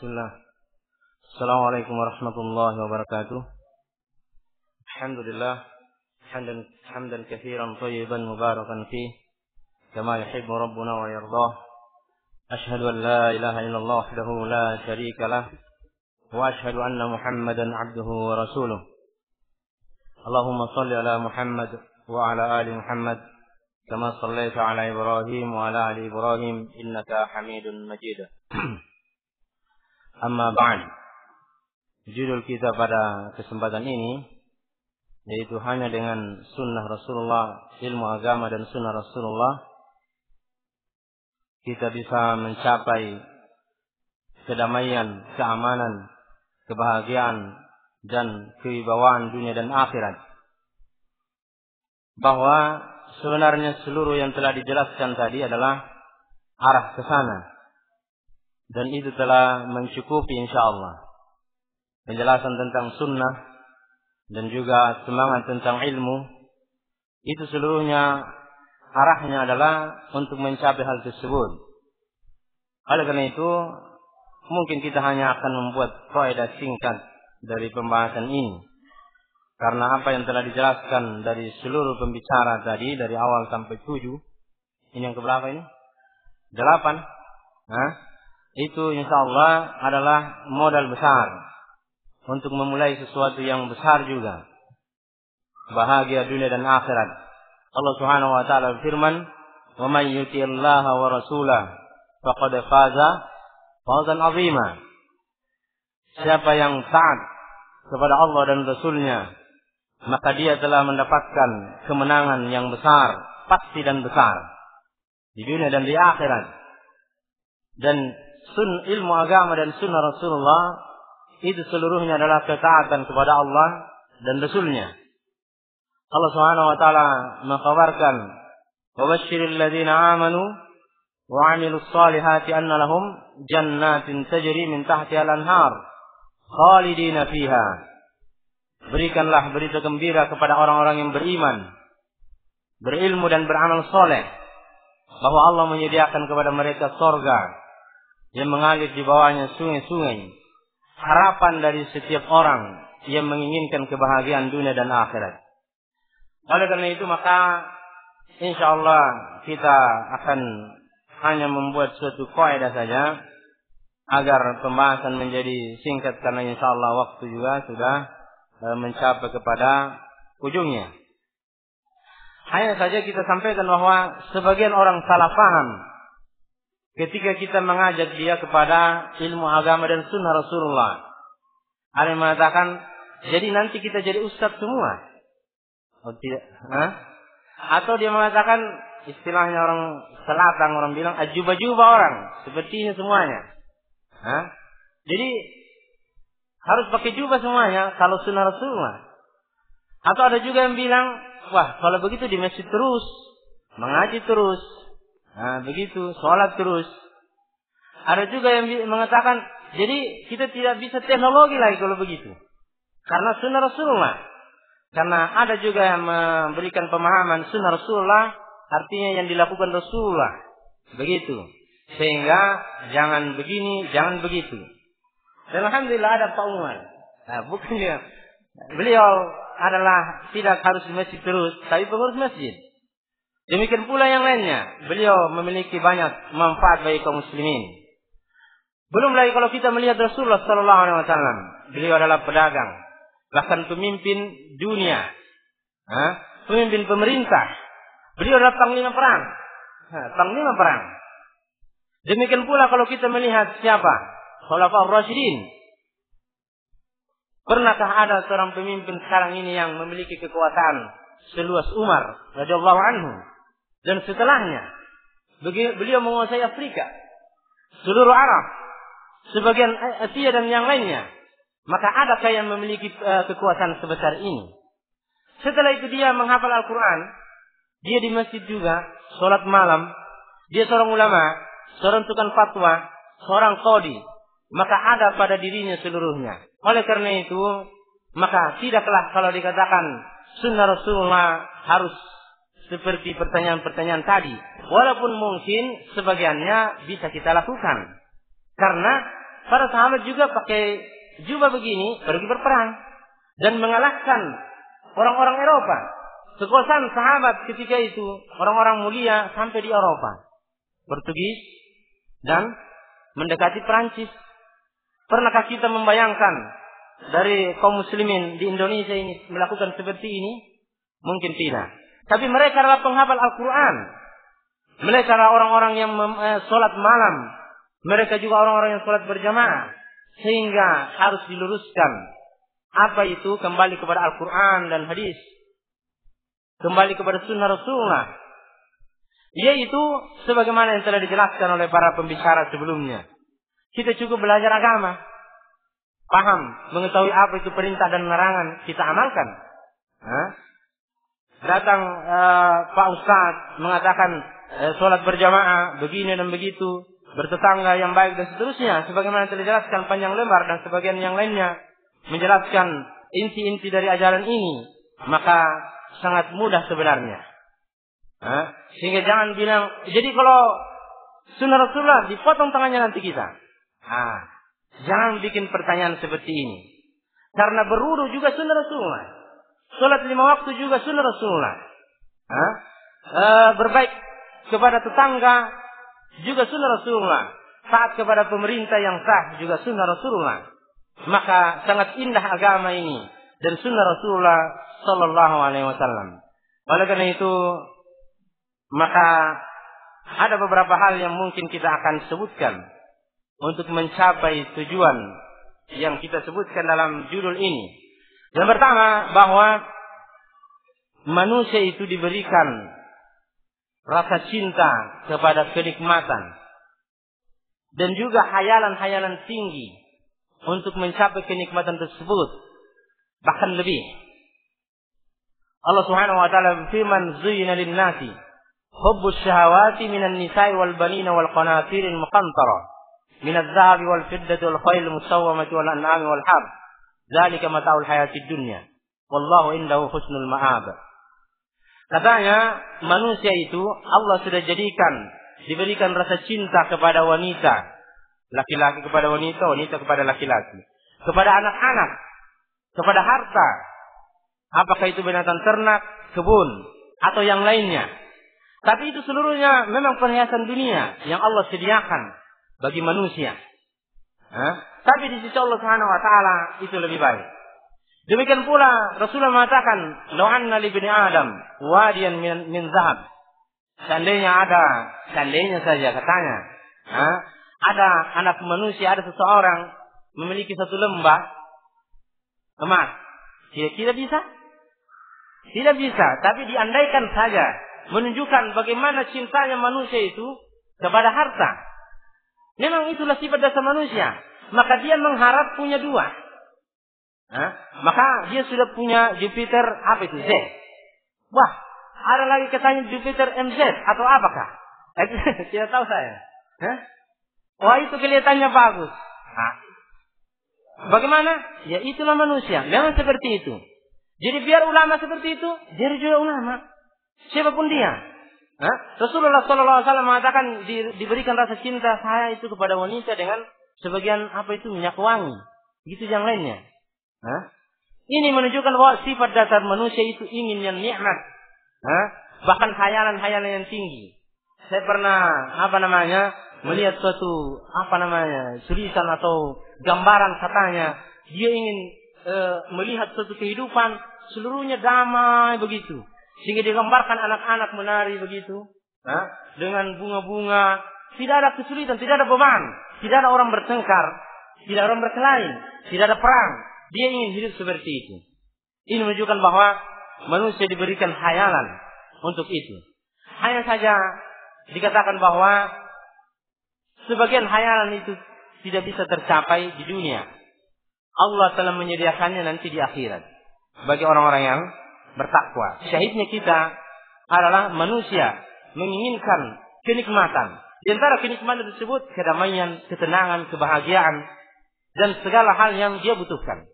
Bismillah. Assalamualaikum warahmatullahi wabarakatuh. Alhamdulillah hamdan katsiran thayyiban mubarakan fih kama yuhibbu rabbuna wa yardah. Ashhadu an la ilaha illallah wahdahu la syarika lah wa ashhadu anna Muhammadan abduhu wa rasuluh. Allahumma shalli ala Muhammad wa ala ali Muhammad kama shallaita ala Ibrahim wa ala ali Ibrahim innaka Hamidun Majid. Amma ba'd. Judul kita pada kesempatan ini yaitu hanya dengan sunnah Rasulullah, ilmu agama dan sunnah Rasulullah kita bisa mencapai kedamaian, keamanan, kebahagiaan dan kewibawaan dunia dan akhirat. Bahwa sebenarnya seluruh yang telah dijelaskan tadi adalah arah ke sana. Dan itu telah mencukupi insyaallah. Penjelasan tentang sunnah dan juga semangat tentang ilmu itu seluruhnya arahnya adalah untuk mencapai hal tersebut. Oleh karena itu mungkin kita hanya akan membuat faedah singkat dari pembahasan ini. Karena apa yang telah dijelaskan dari seluruh pembicara tadi dari awal sampai 7. Ini yang keberapa ini? 8. Itu insyaallah adalah modal besar untuk memulai sesuatu yang besar juga. Bahagia dunia dan akhirat. Allah Subhanahu wa taala berfirman, "Wa may yuti'illaha wa rasulahu faqad faza fawzan 'azima." Siapa yang taat kepada Allah dan Rasulnya, maka dia telah mendapatkan kemenangan yang besar, pasti dan besar di dunia dan di akhirat. Dan ilmu agama dan sunnah Rasulullah itu seluruhnya adalah ketaatan kepada Allah dan Rasulnya. Allah Subhanahu wa taala mengkabarkan, "Wa basyiril ladzina amanu wa 'amilus solihati anna lahum jannatin tajri min tahtiha al-anhar khalidina fiha." Berikanlah berita gembira kepada orang-orang yang beriman, berilmu dan beramal soleh, bahwa Allah menyediakan kepada mereka surga yang mengalir di bawahnya sungai-sungai. Harapan dari setiap orang yang menginginkan kebahagiaan dunia dan akhirat. Oleh karena itu maka insyaallah kita akan hanya membuat suatu kaidah saja agar pembahasan menjadi singkat, karena insyaallah waktu juga sudah mencapai kepada ujungnya. Hanya saja kita sampaikan bahwa sebagian orang salah paham ketika kita mengajak dia kepada ilmu agama dan sunnah Rasulullah. Ada yang mengatakan, jadi nanti kita jadi ustaz semua. Oh, tidak. Atau dia mengatakan, istilahnya orang selatan, orang bilang, ajuba-juba orang. Seperti ini semuanya. Jadi, harus pakai jubah semuanya kalau sunnah Rasulullah. Atau ada juga yang bilang, wah kalau begitu di masjid terus, mengaji terus. Begitu, sholat terus. Ada juga yang mengatakan, jadi kita tidak bisa teknologi lagi kalau begitu. Karena sunnah Rasulullah. Karena ada juga yang memberikan pemahaman sunnah Rasulullah, artinya yang dilakukan Rasulullah. Begitu. Sehingga jangan begini, jangan begitu. Dan alhamdulillah ada Pak Umar. Bukan dia. Beliau adalah tidak harus di masjid terus, tapi pengurus masjid. Demikian pula yang lainnya. Beliau memiliki banyak manfaat bagi kaum muslimin. Belum lagi kalau kita melihat Rasulullah sallallahu alaihi wasallam. Beliau adalah pedagang, bahkan pemimpin dunia. Pemimpin pemerintah. Beliau adalah panglima perang. Panglima perang. Demikian pula kalau kita melihat siapa? Khulafaur Rasyidin. Pernahkah ada seorang pemimpin sekarang ini yang memiliki kekuasaan seluas Umar radhiyallahu anhu? Dan setelahnya beliau menguasai Afrika, seluruh Arab, sebagian Asia dan yang lainnya. Maka adakah yang memiliki kekuasaan sebesar ini? Setelah itu dia menghafal Al-Quran, dia di masjid juga, sholat malam, dia seorang ulama, seorang tukang fatwa, seorang qadi. Maka ada pada dirinya seluruhnya. Oleh karena itu, maka tidaklah kalau dikatakan sunnah Rasulullah harus seperti pertanyaan-pertanyaan tadi. Walaupun mungkin sebagiannya bisa kita lakukan. Karena para sahabat juga pakai jubah begini pergi berperang dan mengalahkan orang-orang Eropa. Kekuasaan sahabat ketika itu orang-orang mulia sampai di Eropa, Portugis dan mendekati Perancis. Pernahkah kita membayangkan dari kaum muslimin di Indonesia ini melakukan seperti ini? Mungkin tidak. Tapi mereka adalah penghafal Al-Quran. Mereka adalah orang-orang yang sholat malam. Mereka juga orang-orang yang sholat berjamaah. Sehingga harus diluruskan. Apa itu? Kembali kepada Al-Quran dan hadis. Kembali kepada sunnah Rasulullah. Yaitu sebagaimana yang telah dijelaskan oleh para pembicara sebelumnya. Kita cukup belajar agama. Paham, mengetahui apa itu perintah dan larangan, kita amalkan. Datang Pak Ustadz mengatakan sholat berjamaah begini dan begitu, bertetangga yang baik dan seterusnya, sebagaimana telah dijelaskan panjang lebar dan sebagian yang lainnya menjelaskan inti-inti dari ajaran ini, maka sangat mudah sebenarnya. Sehingga jangan bilang, jadi kalau sunnah Rasulullah dipotong tangannya nanti kita. Jangan bikin pertanyaan seperti ini. Karena berwudu juga sunnah Rasulullah. Salat 5 waktu juga sunnah Rasulullah. Berbaik kepada tetangga juga sunnah Rasulullah. Taat kepada pemerintah yang sah juga sunnah Rasulullah. Maka sangat indah agama ini dan sunnah Rasulullah sallallahu alaihi wasallam. Oleh karena itu, maka ada beberapa hal yang mungkin kita akan sebutkan untuk mencapai tujuan yang kita sebutkan dalam judul ini. Yang pertama, bahwa manusia itu diberikan rasa cinta kepada kenikmatan dan juga hayalan-hayalan tinggi untuk mencapai kenikmatan tersebut, bahkan lebih. Allah Subhanahu wa taala berfirman, "Zuyyina lin-nasi hubbus syahawati minan nisa'i wal banina wal qanatiril muqantara min adh-dhahabi wal fiddati wal khayl musawwamati wal an'ami wal harth. Dzalika mata'ul hayatid dunya. Wallahu indahu husnul ma'ab." Katanya, manusia itu Allah sudah diberikan rasa cinta kepada wanita, laki-laki kepada wanita, wanita kepada laki-laki, kepada anak-anak, kepada harta. Apakah itu binatang ternak, kebun, atau yang lainnya. Tapi itu seluruhnya memang perhiasan dunia yang Allah sediakan bagi manusia. Tapi di sisi Allah Subhanahu wa taala itu lebih baik. Demikian pula Rasulullah mengatakan, "Law anna li bani Adam wadiyan min zahab." Seandainya saja katanya, ada anak manusia, ada seseorang memiliki satu lembah emas. Tidak bisa? Tidak bisa, tapi diandaikan saja menunjukkan bagaimana cintanya manusia itu kepada harta. Memang itulah sifat dasar manusia. Maka dia mengharap punya dua. Maka dia sudah punya Jupiter, apa itu? Z. Wah, ada lagi katanya Jupiter MZ atau apakah? Tidak tahu saya. Wah, itu kelihatannya bagus. Bagaimana? Ya itulah manusia. Memang seperti itu. Jadi biar ulama seperti itu, dia juga ulama. Siapapun dia. Rasulullah SAW mengatakan diberikan rasa cinta saya itu kepada wanita dengan sebagian minyak wangi. Gitu yang lainnya. Ini menunjukkan bahwa sifat dasar manusia itu ingin yang nikmat. Bahkan hayalan-hayalan yang tinggi. Saya pernah melihat suatu tulisan atau gambaran katanya dia ingin melihat suatu kehidupan seluruhnya damai begitu, sehingga digambarkan anak-anak menari begitu, dengan bunga-bunga, tidak ada kesulitan, tidak ada beban, tidak ada orang bertengkar, tidak ada orang berkelahi, tidak ada perang. Dia ingin hidup seperti itu. Ini menunjukkan bahwa manusia diberikan hayalan untuk itu. Hanya saja dikatakan bahwa sebagian hayalan itu tidak bisa tercapai di dunia. Allah telah menyediakannya nanti di akhirat bagi orang-orang yang bertakwa. Syahidnya kita adalah manusia menginginkan kenikmatan. Di antara kenikmatan tersebut kedamaian, ketenangan, kebahagiaan dan segala hal yang dia butuhkan.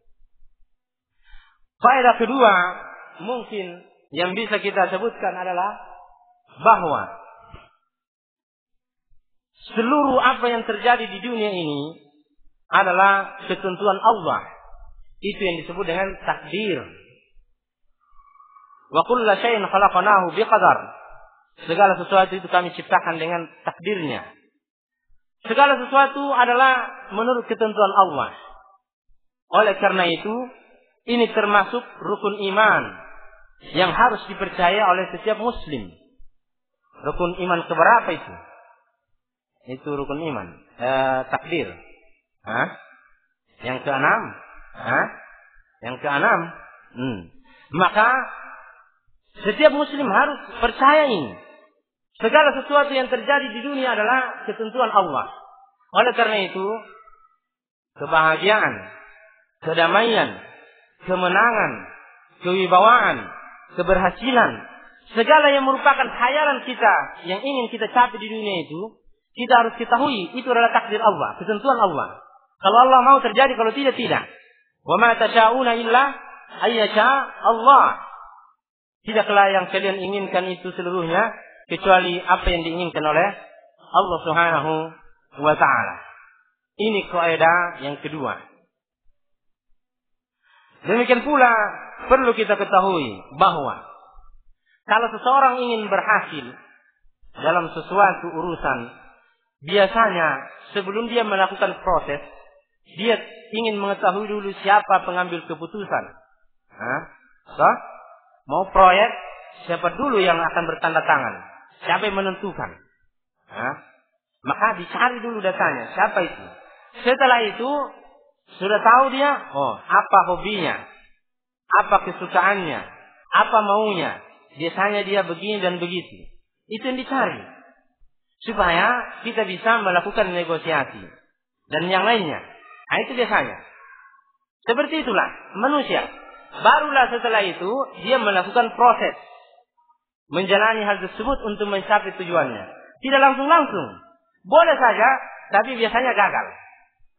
Faedah kedua mungkin yang bisa kita sebutkan adalah bahwa seluruh apa yang terjadi di dunia ini adalah ketentuan Allah. Itu yang disebut dengan takdir. Wa kullu syai'in khalaqnahu biqadar. Segala sesuatu itu kami ciptakan dengan takdirnya. Segala sesuatu adalah menurut ketentuan Allah. Oleh karena itu, ini termasuk rukun iman yang harus dipercaya oleh setiap muslim. Rukun iman keberapa itu? Itu rukun iman. Takdir. Yang keenam. Yang keenam. Maka setiap muslim harus percaya ini. Segala sesuatu yang terjadi di dunia adalah ketentuan Allah. Oleh karena itu, kebahagiaan, kedamaian, kemenangan, kewibawaan, keberhasilan, segala yang merupakan khayalan kita yang ingin kita capai di dunia itu, kita harus ketahui itu adalah takdir Allah, ketentuan Allah. Kalau Allah mau terjadi, kalau tidak, tidak. Wa ma tasha'una illa ayyasha Allah. Tidaklah yang kalian inginkan itu seluruhnya kecuali apa yang diinginkan oleh Allah Subhanahu wa ta'ala. Ini kaidah yang kedua. Demikian pula perlu kita ketahui bahwa kalau seseorang ingin berhasil dalam sesuatu urusan, biasanya sebelum dia melakukan proses, dia ingin mengetahui dulu siapa pengambil keputusan. Mau proyek, siapa dulu yang akan bertanda tangan? Siapa yang menentukan? Maka dicari dulu datanya, siapa itu? Setelah itu sudah tahu dia, apa hobinya, apa kesukaannya, apa maunya. Biasanya dia begini dan begitu. Itu yang dicari. Supaya kita bisa melakukan negosiasi dan yang lainnya. Nah, itu biasanya. Seperti itulah manusia. Barulah setelah itu dia melakukan proses, menjalani hal tersebut untuk mencapai tujuannya. Tidak langsung-langsung. Boleh saja, tapi biasanya gagal.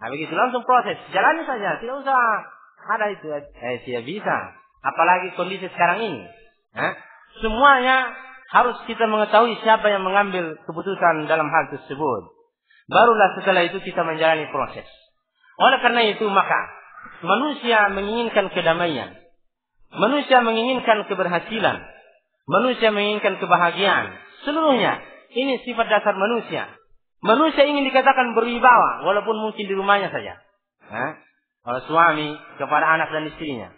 Nah, begitu langsung proses, jalani saja, tidak usah ada itu. Tidak bisa. Apalagi kondisi sekarang ini. Semuanya harus kita mengetahui siapa yang mengambil keputusan dalam hal tersebut. Barulah setelah itu kita menjalani proses. Oleh karena itu maka manusia menginginkan kedamaian. Manusia menginginkan keberhasilan. Manusia menginginkan kebahagiaan. Seluruhnya. Ini sifat dasar manusia. Manusia ingin dikatakan berwibawa. Walaupun mungkin di rumahnya saja. Kalau suami kepada anak dan istrinya.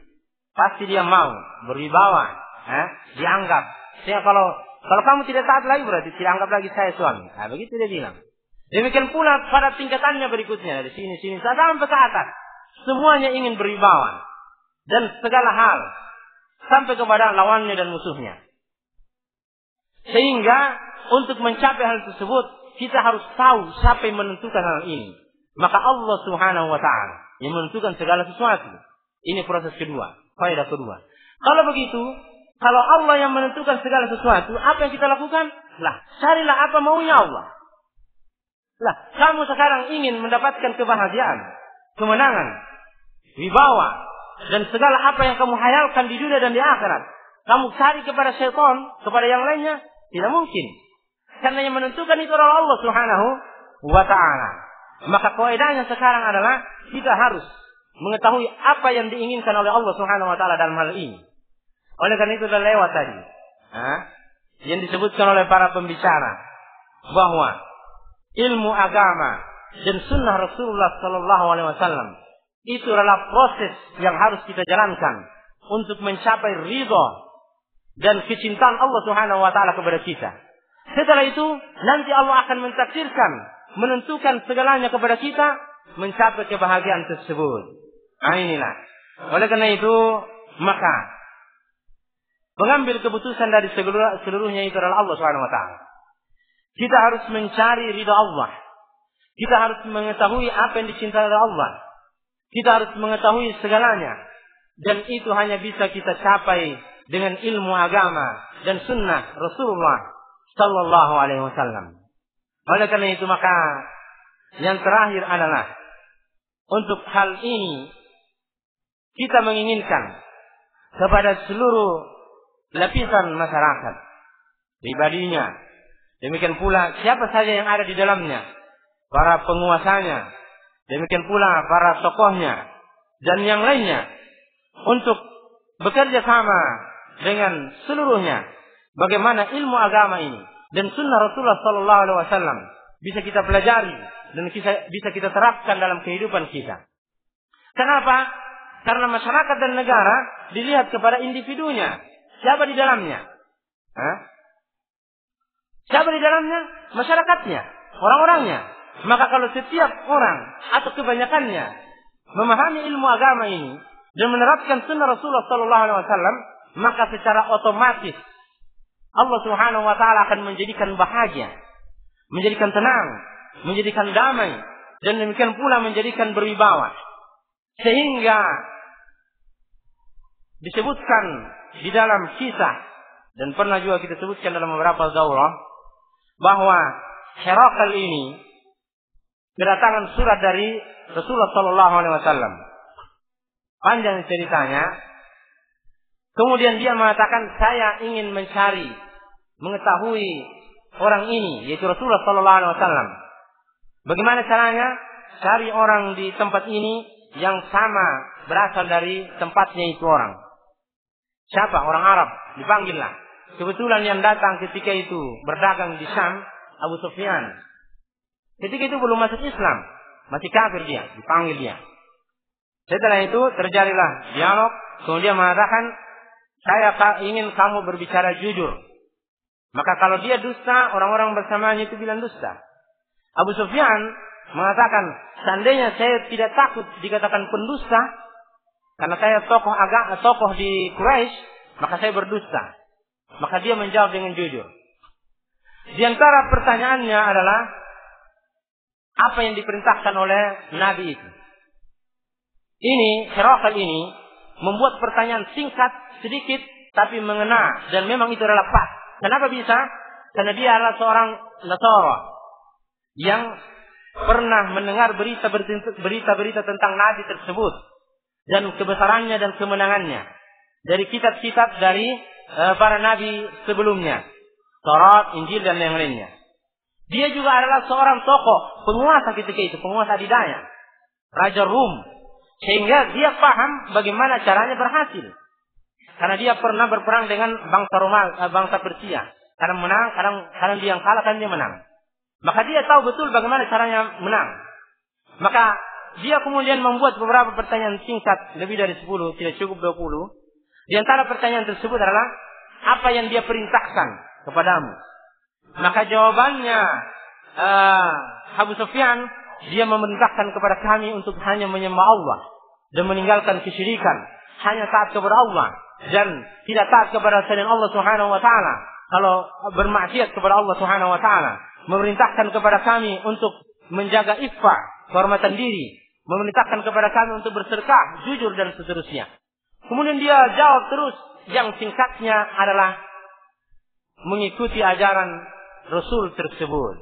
Pasti dia mau berwibawa. Dianggap. Sehingga kalau kamu tidak taat lagi berarti tidak anggap lagi saya suami. Nah, begitu dia bilang. Demikian pula pada tingkatannya berikutnya. Dari sini sampai ke atas. Semuanya ingin berwibawa. Dan segala hal. Sampai kepada lawannya dan musuhnya. Sehingga untuk mencapai hal tersebut kita harus tahu siapa yang menentukan hal ini. Maka Allah Subhanahu wa ta'ala yang menentukan segala sesuatu. Ini proses kedua, faedah kedua. Kalau begitu, kalau Allah yang menentukan segala sesuatu, apa yang kita lakukan? Carilah apa maunya Allah. Kamu sekarang ingin mendapatkan kebahagiaan, kemenangan, wibawa, dan segala apa yang kamu hayalkan di dunia dan di akhirat. Kamu cari kepada syaitan, kepada yang lainnya, tidak mungkin. Karena yang menentukan itu adalah Allah Subhanahu wa ta'ala. Maka kaidahnya sekarang adalah kita harus mengetahui apa yang diinginkan oleh Allah Subhanahu wa ta'ala dalam hal ini. Oleh karena itu sudah lewat tadi. Yang disebutkan oleh para pembicara bahwa ilmu agama dan sunnah Rasulullah sallallahu alaihi wasallam itu adalah proses yang harus kita jalankan untuk mencapai ridha dan kecintaan Allah Subhanahu wa ta'ala kepada kita. Setelah itu nanti Allah akan mentakdirkan, menentukan segalanya kepada kita mencapai kebahagiaan tersebut. Inilah. Oleh karena itu maka pengambil keputusan dari seluruhnya itu adalah Allah Subhanahu wa ta'ala. Kita harus mencari ridha Allah. Kita harus mengetahui apa yang dicintai oleh Allah. Kita harus mengetahui segalanya. Dan itu hanya bisa kita capai dengan ilmu agama dan sunnah Rasulullah sallallahu alaihi wasallam. Oleh karena itu maka yang terakhir adalah untuk hal ini kita menginginkan kepada seluruh lapisan masyarakat, pribadinya, demikian pula siapa saja yang ada di dalamnya, para penguasanya, demikian pula para tokohnya dan yang lainnya untuk bekerja sama dengan seluruhnya bagaimana ilmu agama ini dan sunnah Rasulullah sallallahu alaihi wasallam bisa kita pelajari dan bisa kita terapkan dalam kehidupan kita. Kenapa? Karena masyarakat dan negara dilihat kepada individunya. Siapa di dalamnya? Siapa di dalamnya? Masyarakatnya, orang-orangnya. Maka kalau setiap orang atau kebanyakannya memahami ilmu agama ini dan menerapkan sunnah Rasulullah sallallahu alaihi wasallam, maka secara otomatis Allah Subhanahu wa taala akan menjadikan bahagia, menjadikan tenang, menjadikan damai, dan demikian pula menjadikan berwibawa. Sehingga disebutkan di dalam kisah dan pernah juga kita sebutkan dalam beberapa daurah bahwa Herakl ini kedatangan surat dari Rasulullah sallallahu alaihi wasallam. Panjang ceritanya. Kemudian dia mengatakan, saya ingin mengetahui orang ini, yaitu Rasulullah sallallahu alaihi wasallam. Bagaimana caranya? Cari orang di tempat ini yang sama berasal dari tempatnya itu orang. Siapa? Orang Arab. Dipanggillah. Kebetulan yang datang ketika itu berdagang di Syam, Abu Sufyan. Ketika itu belum masuk Islam, masih kafir dia. Dipanggil dia. Setelah itu terjadilah dialog. Kemudian mengatakan, saya ingin kamu berbicara jujur. Maka kalau dia dusta, orang-orang bersamanya itu bilang dusta. Abu Sufyan mengatakan, seandainya saya tidak takut dikatakan pendusta, karena saya tokoh di Quraisy, maka saya berdusta. Maka dia menjawab dengan jujur. Di antara pertanyaannya adalah, apa yang diperintahkan oleh Nabi itu? Ini, Herakl ini, membuat pertanyaan singkat, sedikit, tapi mengena. Dan memang itu adalah pas. Kenapa bisa? Karena dia adalah seorang Nasara yang pernah mendengar berita-berita tentang Nabi tersebut dan kebesarannya dan kemenangannya dari kitab-kitab dari para Nabi sebelumnya, Taurat, Injil dan yang lainnya. Dia juga adalah seorang tokoh penguasa ketika itu, penguasa adidaya, Raja Rum, sehingga dia paham bagaimana caranya berhasil. Karena dia pernah berperang dengan bangsa Persia. Kadang menang, kadang dia yang kalah, kadang dia menang. Maka dia tahu betul bagaimana caranya menang. Maka dia kemudian membuat beberapa pertanyaan singkat, lebih dari 10, tidak cukup 20. Di antara pertanyaan tersebut adalah, apa yang dia perintahkan kepadamu? Maka jawabannya Abu Sufyan, dia memerintahkan kepada kami untuk hanya menyembah Allah dan meninggalkan kesyirikan, hanya taat kepada Allah dan tidak taat kepada selain Allah Subhanahu wa taala. Kalau bermaksiat kepada Allah Subhanahu wa taala, memerintahkan kepada kami untuk menjaga iffah, kehormatan diri, memerintahkan kepada kami untuk bersedekah, jujur dan seterusnya. Kemudian dia jawab terus, yang singkatnya adalah mengikuti ajaran Rasul tersebut.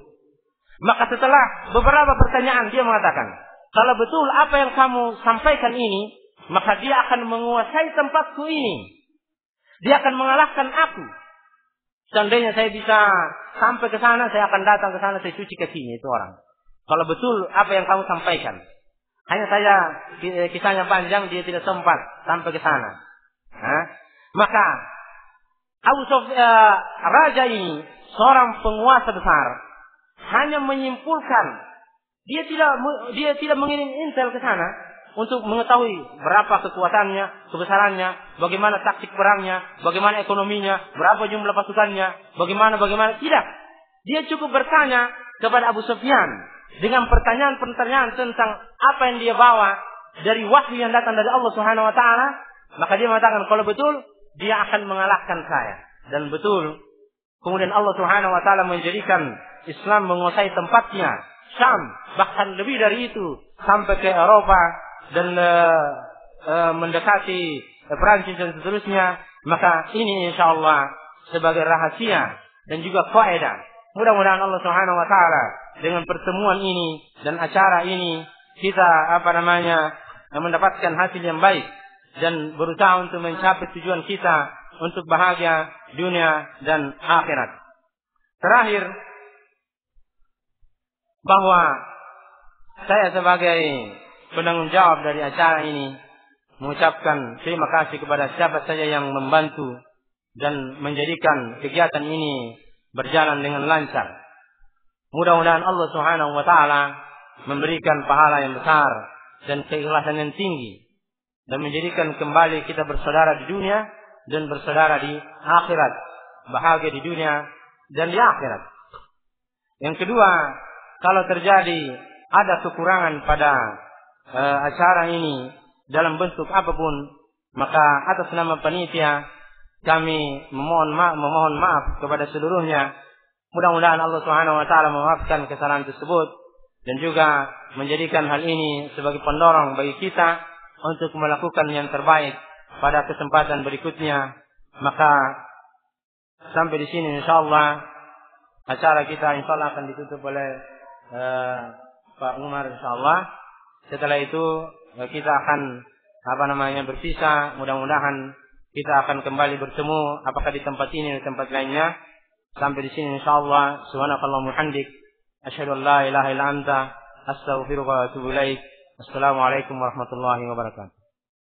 Maka setelah beberapa pertanyaan dia mengatakan, kalau betul apa yang kamu sampaikan ini, maka dia akan menguasai tempatku ini. Dia akan mengalahkan aku. Seandainya saya bisa sampai ke sana, saya akan datang ke sana, saya cuci kakinya itu orang. Kalau betul apa yang kamu sampaikan. Hanya saya kisahnya panjang, dia tidak sempat sampai ke sana. Maka raja ini seorang penguasa besar, hanya menyimpulkan, dia tidak mengirim intel ke sana untuk mengetahui berapa kekuatannya, kebesarannya, bagaimana taktik perangnya, bagaimana ekonominya, berapa jumlah pasukannya, bagaimana tidak. Dia cukup bertanya kepada Abu Sufyan dengan pertanyaan-pertanyaan tentang apa yang dia bawa dari wahyu yang datang dari Allah Subhanahu wa taala. Maka dia mengatakan, kalau betul dia akan mengalahkan saya. Dan betul, kemudian Allah Subhanahu wa taala menjadikan Islam menguasai tempatnya, Syam, bahkan lebih dari itu sampai ke Eropa dan mendekati Prancis dan seterusnya. Maka ini insyaallah sebagai rahasia dan juga faedah. Mudah-mudahan Allah Subhanahu wa taala dengan pertemuan ini dan acara ini kita mendapatkan hasil yang baik dan berusaha untuk mencapai tujuan kita untuk bahagia dunia dan akhirat. Terakhir, bahwa Saya sebagai penanggung jawab dari acara ini mengucapkan terima kasih kepada siapa saja yang membantu dan menjadikan kegiatan ini berjalan dengan lancar. Mudah-mudahan Allah Subhanahu wa taala memberikan pahala yang besar dan keikhlasan yang tinggi dan menjadikan kembali kita bersaudara di dunia dan bersaudara di akhirat, bahagia di dunia dan di akhirat. Yang kedua, kalau terjadi ada kekurangan pada acara ini dalam bentuk apapun, maka atas nama panitia kami memohon maaf kepada seluruhnya. Mudah-mudahan Allah Subhanahu wa taala memaafkan kesalahan tersebut dan juga menjadikan hal ini sebagai pendorong bagi kita untuk melakukan yang terbaik pada kesempatan berikutnya. Maka sampai di sini insyaallah acara kita insyaallah akan ditutup oleh Pak Umar insyaallah. Setelah itu kita akan berpisah. Mudah-mudahan kita akan kembali bertemu apakah di tempat ini atau tempat lainnya. Sampai di sini insyaallah. Subhanakallahumma hamdik asyhadu an la ilaha illa anta astaghfiruka wa atubu ilaik. Assalamualaikum warahmatullahi wabarakatuh.